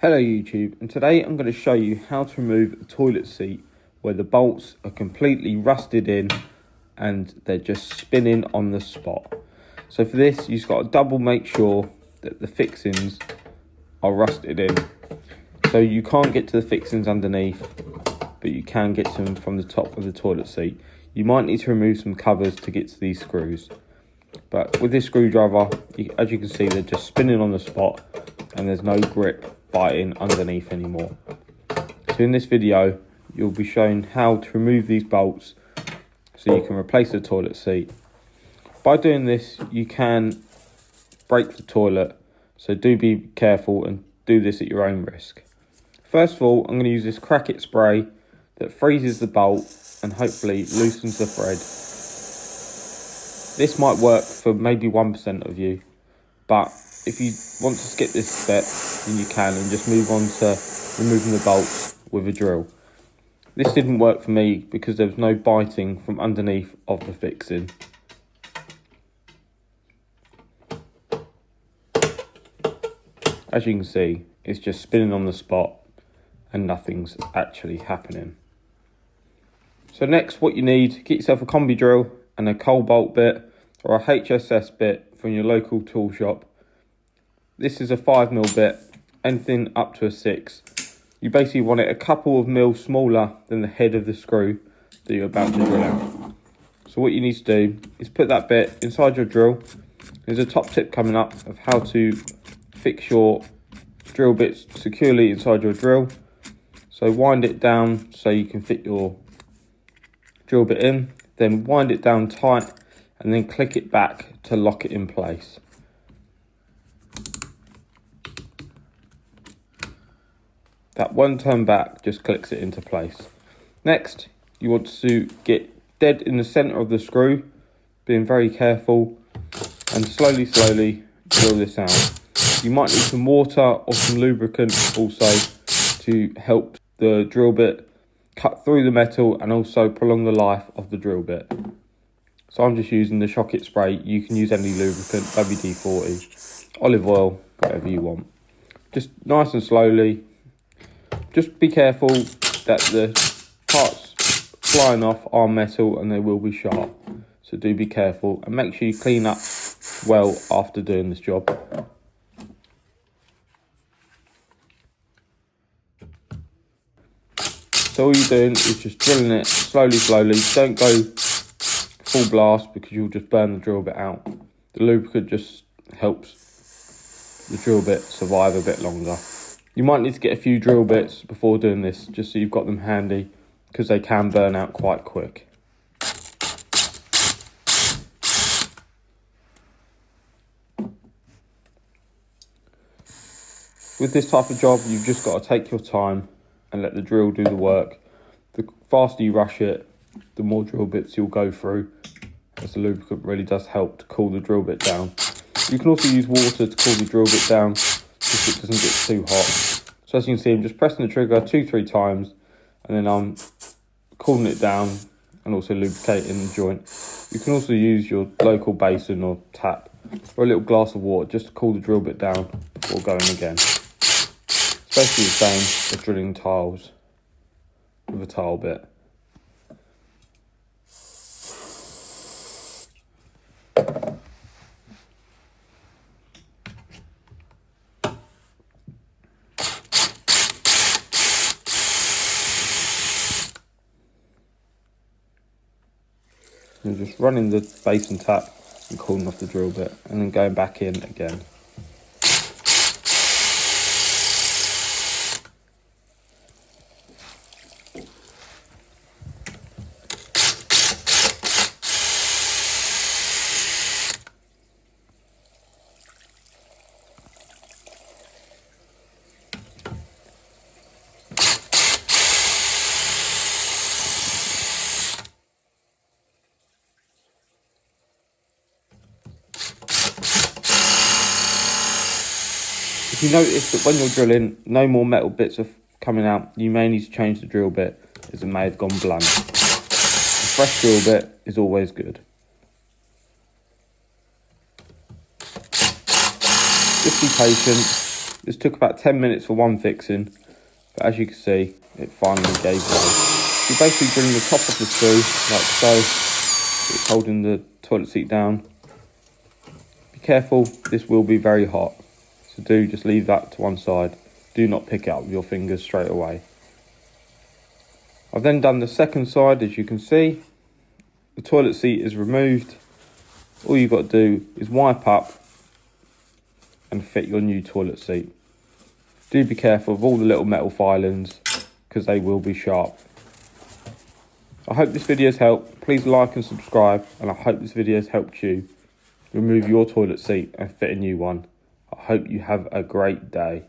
Hello YouTube, and today I'm going to show you how to remove a toilet seat where the bolts are completely rusted in and they're just spinning on the spot. So for this you've got to double make sure that the fixings are rusted in. So you can't get to the fixings underneath, but you can get to them from the top of the toilet seat. You might need to remove some covers to get to these screws. But with this screwdriver, as you can see, they're just spinning on the spot and there's no grip biting underneath anymore. So in this video, you'll be shown how to remove these bolts so you can replace the toilet seat. By doing this, you can break the toilet, so do be careful and do this at your own risk. First of all, I'm going to use this crack it spray that freezes the bolt and hopefully loosens the thread. This might work for maybe 1% of you, but if you want to skip this step, then you can and just move on to removing the bolts with a drill. This didn't work for me because there was no biting from underneath of the fixing. As you can see, it's just spinning on the spot and nothing's actually happening. So next, what you need, get yourself a combi drill and a cold bolt bit or a HSS bit from your local tool shop. This is a 5mm bit, anything up to a 6. You basically want it a couple of mils smaller than the head of the screw that you're about to drill out. So what you need to do is put that bit inside your drill. There's a top tip coming up of how to fix your drill bits securely inside your drill. So wind it down so you can fit your drill bit in, then wind it down tight and then click it back to lock it in place. That one turn back just clicks it into place. Next, you want to get dead in the centre of the screw, being very careful, and slowly drill this out. You might need some water or some lubricant also to help the drill bit cut through the metal and also prolong the life of the drill bit. So I'm just using the Shock It spray. You can use any lubricant, WD-40, olive oil, whatever you want. Just nice and slowly. Just be careful that the parts flying off are metal and they will be sharp. So do be careful and make sure you clean up well after doing this job. So all you're doing is just drilling it slowly. Don't go full blast because you'll just burn the drill bit out. The lubricant just helps the drill bit survive a bit longer. You might need to get a few drill bits before doing this, just so you've got them handy, because they can burn out quite quick. With this type of job, you've just got to take your time and let the drill do the work. The faster you rush it, the more drill bits you'll go through, as the lubricant really does help to cool the drill bit down. You can also use water to cool the drill bit down if it doesn't get too hot. So as you can see, I'm just pressing the trigger 2-3 times and then I'm cooling it down and also lubricating the joint. You can also use your local basin or tap or a little glass of water just to cool the drill bit down before going again. It's basically the same as drilling tiles with a tile bit. And just running the basin tap and cooling off the drill bit and then going back in again. If you notice that when you're drilling, no more metal bits are coming out, you may need to change the drill bit as it may have gone blunt. A fresh drill bit is always good. Just be patient This took about 10 minutes for one fixing, but as you can see, it finally gave way. You basically bring the top of the screw, like so. It's holding the toilet seat down. Be careful, this will be very hot, so do just leave that to one side. Do not pick it up with your fingers straight away. I've then done the second side, as you can see. The toilet seat is removed. All you've got to do is wipe up and fit your new toilet seat. Do be careful of all the little metal filings, because they will be sharp. I hope this video has helped. Please like and subscribe, and I hope this video has helped you remove your toilet seat and fit a new one. I hope you have a great day.